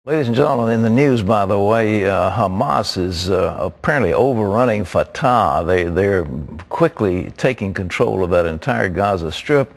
Ladies and gentlemen, in the news, by the way, Hamas is apparently overrunning Fatah. They're quickly taking control of that entire Gaza Strip.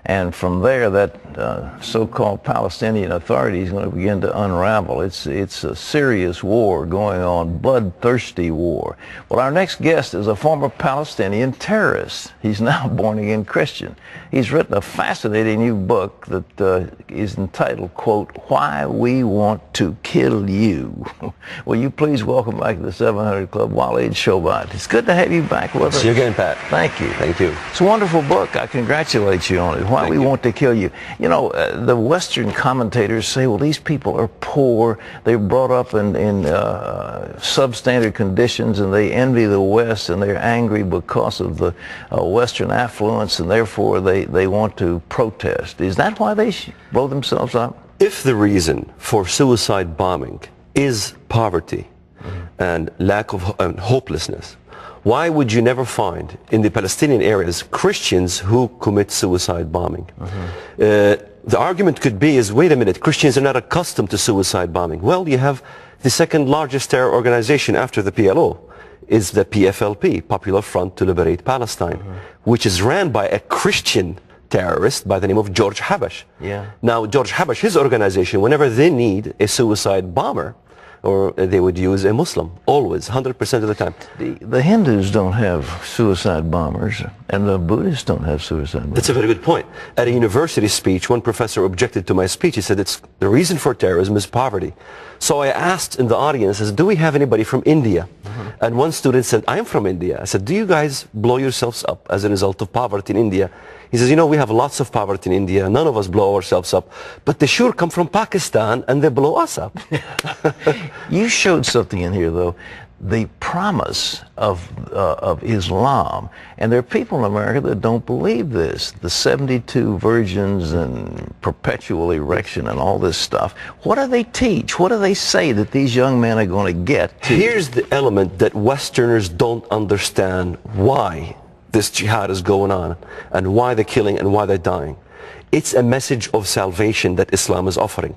And from there, that so-called Palestinian Authority is going to begin to unravel. It's a serious war going on, bloodthirsty war. Well, our next guest is a former Palestinian terrorist. He's now a born-again Christian. He's written a fascinating new book that is entitled, quote, Why We Want to Kill You. Will you please welcome back to the 700 Club, Walid Shoebat. It's good to have you back with us. See you again, Pat. Thank you. Thank you. It's a wonderful book. I congratulate you on it. Why We Want to Kill You. You know, the Western commentators say, well, these people are poor. They're brought up in substandard conditions, and they envy the West, and they're angry because of the Western affluence, and therefore they want to protest. Is that why they blow themselves up? If the reason for suicide bombing is poverty and lack of hopelessness, why would you never find in the Palestinian areas Christians who commit suicide bombing? The argument could be is, wait a minute, Christians are not accustomed to suicide bombing. Well, you have the second largest terror organization after the PLO is the PFLP, Popular Front to Liberate Palestine, which is ran by a Christian terrorist by the name of George Habash. Yeah. Now, George Habash, his organization, whenever they need a suicide bomber, or they would use a Muslim, always, 100% of the time. The Hindus don't have suicide bombers, and the Buddhists don't have suicide bombers. That's a very good point. At a university speech, one professor objected to my speech. He said, the reason for terrorism is poverty. So I asked in the audience, do we have anybody from India? And one student said, I am from India. I said, do you guys blow yourselves up as a result of poverty in India? He says, you know, we have lots of poverty in India. None of us blow ourselves up. But they sure come from Pakistan, and they blow us up. You showed something in here, though, the promise of Islam. And there are people in America that don't believe this. The 72 virgins and perpetual erection and all this stuff. What do they teach? What do they say that these young men are going to get to? Here's the element that Westerners don't understand why this jihad is going on and why they're killing and why they're dying. It's a message of salvation that Islam is offering.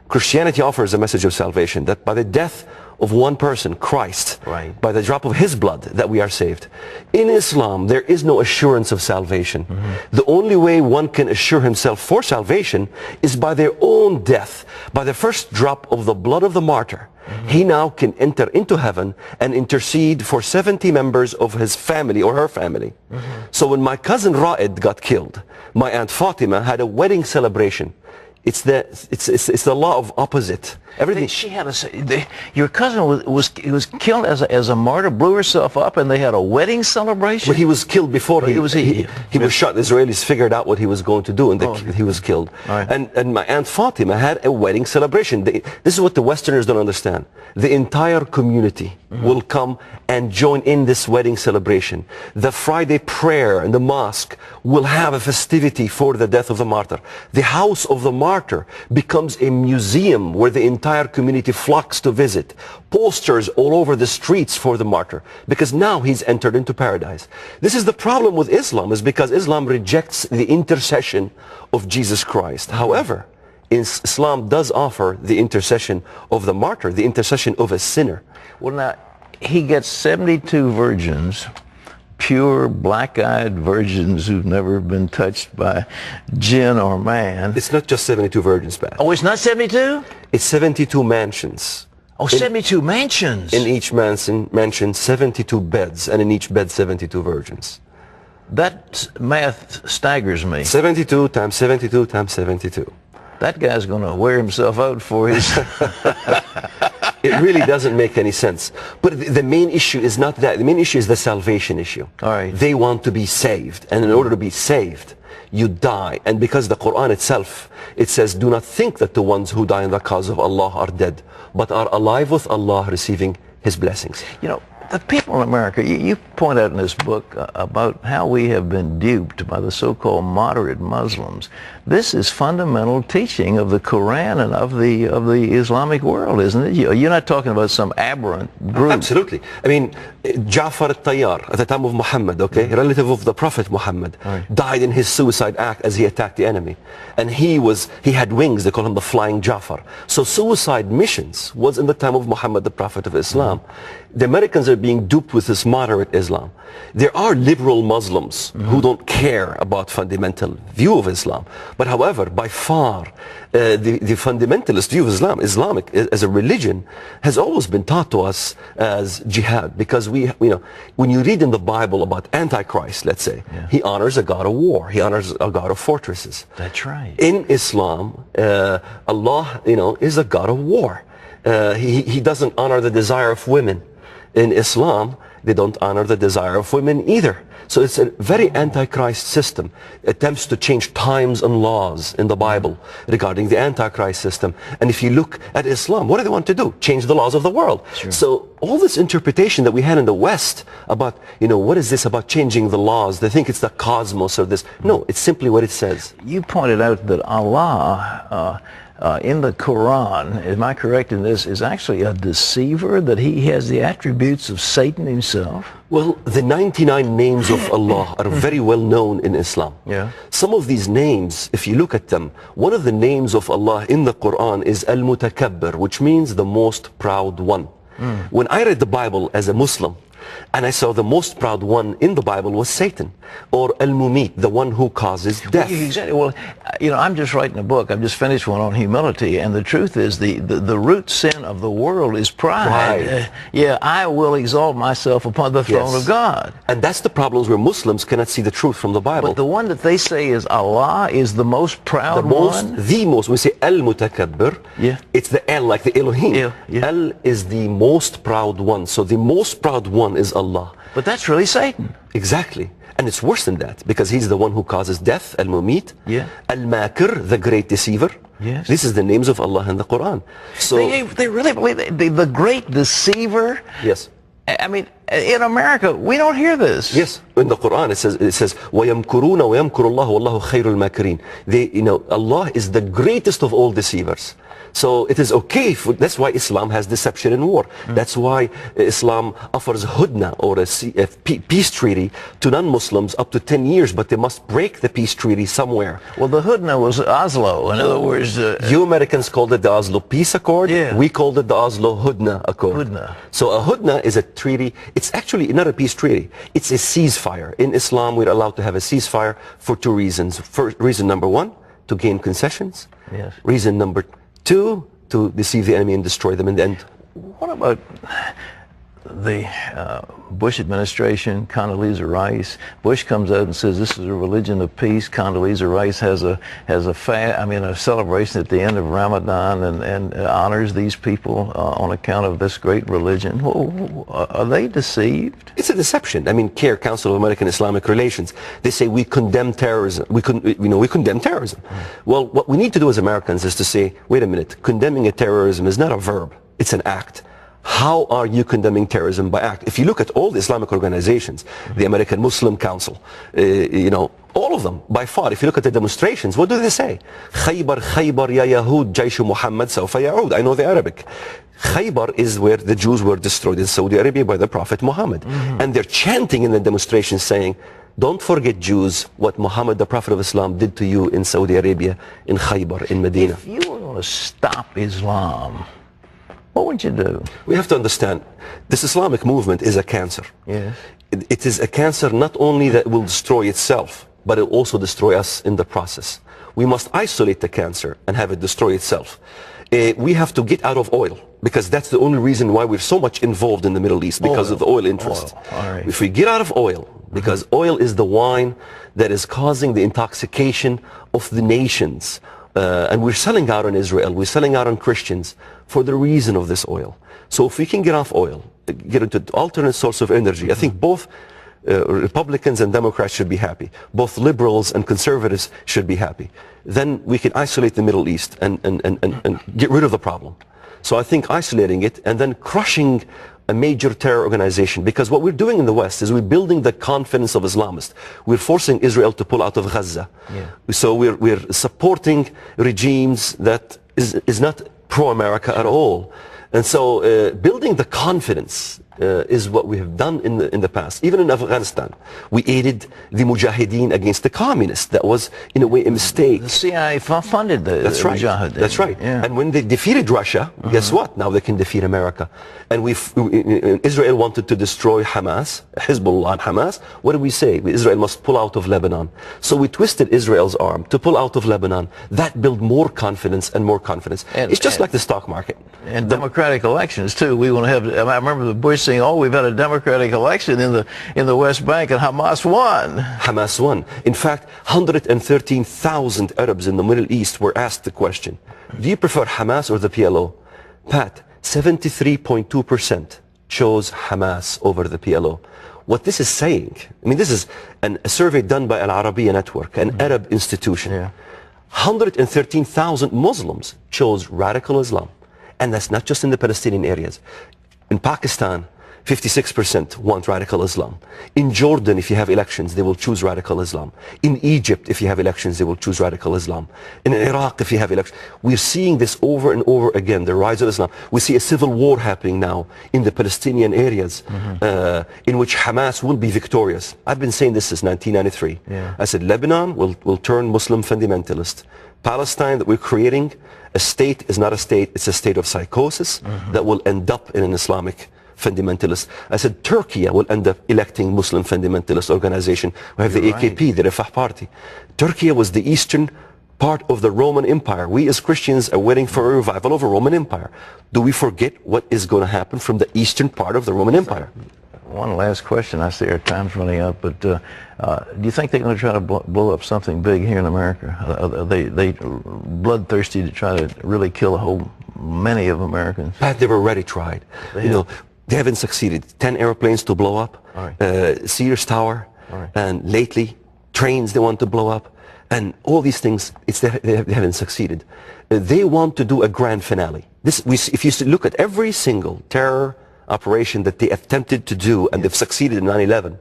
Christianity offers a message of salvation, that by the death of one person, Christ, by the drop of his blood, that we are saved. In Islam, there is no assurance of salvation. The only way one can assure himself for salvation is by their own death, by the first drop of the blood of the martyr. He now can enter into heaven and intercede for 70 members of his family or her family. So when my cousin Ra'id got killed, my Aunt Fatima had a wedding celebration. It's the law of opposite. Everything. She had your cousin was killed as a martyr, blew herself up, and they had a wedding celebration. But he was killed before he was shot. The Israelis figured out what he was going to do, and he was killed. Right. And my Aunt Fatima had a wedding celebration. This is what the Westerners don't understand. The entire community will come and join in this wedding celebration. The Friday prayer in the mosque will have a festivity for the death of the martyr. The house of the martyr becomes a museum where the entire community flocks to visit. Posters all over the streets for the martyr, because now he's entered into paradise. This is the problem with Islam, is because Islam rejects the intercession of Jesus Christ. However, Islam does offer the intercession of the martyr, the intercession of a sinner. Well, now, he gets 72 virgins, pure black-eyed virgins who've never been touched by jinn or man. It's not just 72 virgins, Pat. Oh, it's not 72? It's 72 mansions. Oh, 72 mansions. In each mansion, 72 beds, and in each bed, 72 virgins. That math staggers me. 72 times 72 times 72. That guy's going to wear himself out for his... It really doesn't make any sense. But the main issue is not that. The main issue is the salvation issue. All right. They want to be saved. And in order to be saved, you die. And because the Quran itself, it says, do not think that the ones who die in the cause of Allah are dead, but are alive with Allah, receiving his blessings. You know, The people in America, you point out in this book about how we have been duped by the so-called moderate Muslims. This is fundamental teaching of the Quran and of the Islamic world, isn't it? You're not talking about some aberrant group. Absolutely. I mean, Ja'far al-Tayyar, at the time of Muhammad, okay, relative of the Prophet Muhammad, died in his suicide act as he attacked the enemy. And he had wings, they call him the Flying Ja'far. So suicide missions was in the time of Muhammad, the Prophet of Islam. The Americans are being duped with this moderate Islam. There are liberal Muslims who don't care about fundamental view of Islam. But however, by far, the fundamentalist view of Islam, Islamic as a religion, has always been taught to us as jihad. Because when you read in the Bible about Antichrist, let's say, he honors a god of war. He honors a god of fortresses. That's right. In Islam, Allah, is a god of war. He doesn't honor the desire of women. In Islam, they don't honor the desire of women either. So it's a very antichrist system. Attempts to change times and laws in the Bible regarding the antichrist system. And if you look at Islam, what do they want to do? Change the laws of the world. Sure. So all this interpretation that we had in the West about, what is this about changing the laws? They think it's the cosmos or this. No, it's simply what it says. You pointed out that Allah in the Quran, am I correct in this, is actually a deceiver, that he has the attributes of Satan himself? Well, the 99 names of Allah are very well known in Islam. Yeah. Some of these names, if you look at them, one of the names of Allah in the Quran is Al-Mutakabbir, which means the most proud one. When I read the Bible as a Muslim, and I saw the most proud one in the Bible was Satan, or Al-Mumit, the one who causes death. Exactly. Well, I'm just writing a book. I've just finished one on humility, and the truth is the root sin of the world is pride. I will exalt myself upon the throne of God. And that's the problems where Muslims cannot see the truth from the Bible. But the one that they say is Allah is the most proud one? The most. When we say Al-Mutakabbir, it's the L, like the Elohim. Al is the most proud one. So the most proud one is Allah. But that's really Satan. Exactly. And it's worse than that, because he's the one who causes death, Al-Mumit, Al-Makir, the great deceiver. Yes. This is the names of Allah in the Quran. So they really believe the great deceiver? Yes. I mean, in America, we don't hear this. Yes, in the Quran it says وَيَمْكُرُونَ وَيَمْكُرُ اللَّهُ وَاللَّهُ خَيْرُ الْمَاكِرِينَ. Allah is the greatest of all deceivers. So it is okay, that's why Islam has deception in war. That's why Islam offers hudna, or a peace treaty, to non-Muslims up to 10 years, but they must break the peace treaty somewhere. Well, the hudna was Oslo. In other words... you Americans called it the Oslo Peace Accord. We called it the Oslo Hudna Accord. So a hudna is a treaty. It's actually not a peace treaty. It's a ceasefire. In Islam, we're allowed to have a ceasefire for two reasons. Reason number one, to gain concessions. Yes. Reason number two, to deceive the enemy and destroy them in the end. What about the Bush administration, Condoleezza Rice? Bush comes out and says this is a religion of peace. Condoleezza Rice has a celebration at the end of Ramadan and honors these people on account of this great religion. Well, are they deceived? It's a deception. I mean, CARE, Council of American Islamic Relations, they say we condemn terrorism. We condemn terrorism. Well, what we need to do as Americans is to say, wait a minute, condemning a terrorism is not a verb, it's an act. How are you condemning terrorism by act? If you look at all the Islamic organizations, the American Muslim Council, all of them, by far, if you look at the demonstrations, what do they say? Khaybar, Khaybar, ya Yahud, Jaysh Muhammad, sawfa ya'ud. I know the Arabic. Khaybar is where the Jews were destroyed in Saudi Arabia by the Prophet Muhammad. And they're chanting in the demonstrations saying, don't forget, Jews, what Muhammad, the Prophet of Islam, did to you in Saudi Arabia, in Khaybar, in Medina. If you were going to stop Islam, what would you do? We have to understand, this Islamic movement is a cancer. Yes. It is a cancer not only that will destroy itself, but it will also destroy us in the process. We must isolate the cancer and have it destroy itself. We have to get out of oil, because that's the only reason why we're so much involved in the Middle East, because of the oil interest. If we get out of oil, because oil is the wine that is causing the intoxication of the nations, and we're selling out on Israel, we're selling out on Christians for the reason of this oil. So if we can get off oil, get into alternate source of energy, I think both Republicans and Democrats should be happy. Both liberals and conservatives should be happy. Then we can isolate the Middle East and get rid of the problem. So I think isolating it and then crushing a major terror organization, because what we're doing in the West is we're building the confidence of Islamists. We're forcing Israel to pull out of Gaza. Yeah. So we're supporting regimes that is not pro-America at all. And so building the confidence is what we have done in the past. Even in Afghanistan, we aided the Mujahideen against the communists. That was, in a way, a mistake. The CIA funded the Mujahideen. That's right. Yeah. And when they defeated Russia, guess what? Now they can defeat America. And Israel wanted to destroy Hamas, Hezbollah and Hamas. What did we say? Israel must pull out of Lebanon. So we twisted Israel's arm to pull out of Lebanon. That built more confidence and more confidence. It's just like the stock market. And democratic elections, too. We want to have, I remember the Bush saying, oh, we've had a democratic election in the West Bank, and Hamas won. Hamas won. In fact, 113,000 Arabs in the Middle East were asked the question, do you prefer Hamas or the PLO? Pat, 73.2% chose Hamas over the PLO. What this is saying, I mean, this is a survey done by Al Arabiya Network, an Arab institution. Yeah. 113,000 Muslims chose radical Islam. And that's not just in the Palestinian areas. In Pakistan, 56% want radical Islam. In Jordan, if you have elections, they will choose radical Islam. In Egypt, if you have elections, they will choose radical Islam. In Iraq, if you have elections. We're seeing this over and over again, the rise of Islam. We see a civil war happening now in the Palestinian areas, in which Hamas will be victorious. I've been saying this since 1993. Yeah. I said Lebanon will turn Muslim fundamentalist. Palestine that we're creating, a state is not a state, it's a state of psychosis that will end up in an Islamic fundamentalist. I said Turkey will end up electing Muslim fundamentalist organization. We have the AKP, the Refah party. Turkey was the eastern part of the Roman Empire. We as Christians are waiting for a revival of a Roman Empire. Do we forget what is going to happen from the eastern part of the Roman Empire? One last question. I see our time's running up, but do you think they're going to try to blow up something big here in America? Are they bloodthirsty to try to really kill many of Americans? Pat, they've already tried. They haven't succeeded. 10 airplanes to blow up, Sears Tower, and lately trains they want to blow up, and all these things, they haven't succeeded. They want to do a grand finale. If you look at every single terror operation that they attempted to do, and they've succeeded in 9/11,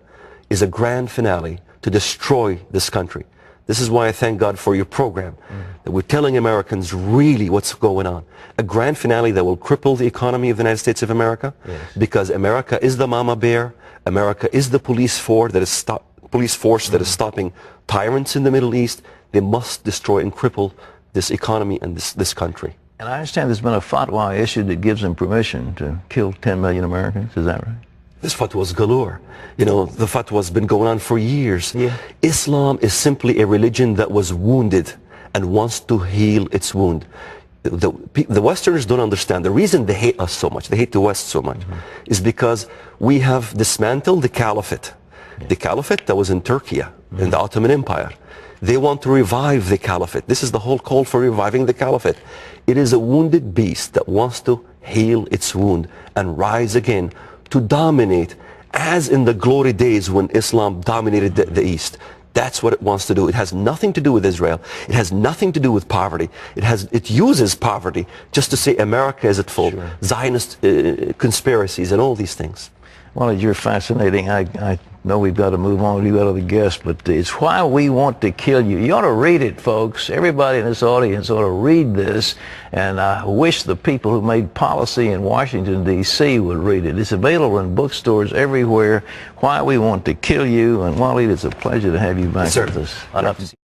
is a grand finale to destroy this country. This is why I thank God for your program, that we're telling Americans really what's going on. A grand finale that will cripple the economy of the United States of America, because America is the mama bear, America is the police force that is stopping tyrants in the Middle East. They must destroy and cripple this economy and this country. And I understand there's been a fatwa issued that gives them permission to kill 10 million Americans. Is that right? This fatwa is galore. The fatwa has been going on for years. Yeah. Islam is simply a religion that was wounded and wants to heal its wound. The Westerners don't understand. The reason they hate us so much, they hate the West so much, is because we have dismantled the caliphate. Yeah. The caliphate that was in Turkey, in the Ottoman Empire. They want to revive the caliphate. This is the whole call for reviving the caliphate. It is a wounded beast that wants to heal its wound and rise again to dominate, as in the glory days when Islam dominated the East. That's what it wants to do. It has nothing to do with Israel. It has nothing to do with poverty. It uses poverty just to say America is at fault. Sure. Zionist conspiracies and all these things. Well, you're fascinating. I know we've got to move on. We've got other guests, but it's why we want to kill you. You ought to read it, folks. Everybody in this audience ought to read this, and I wish the people who made policy in Washington, D.C. would read it. It's available in bookstores everywhere. Why we want to kill you. And Walid, it's a pleasure to have you back with us.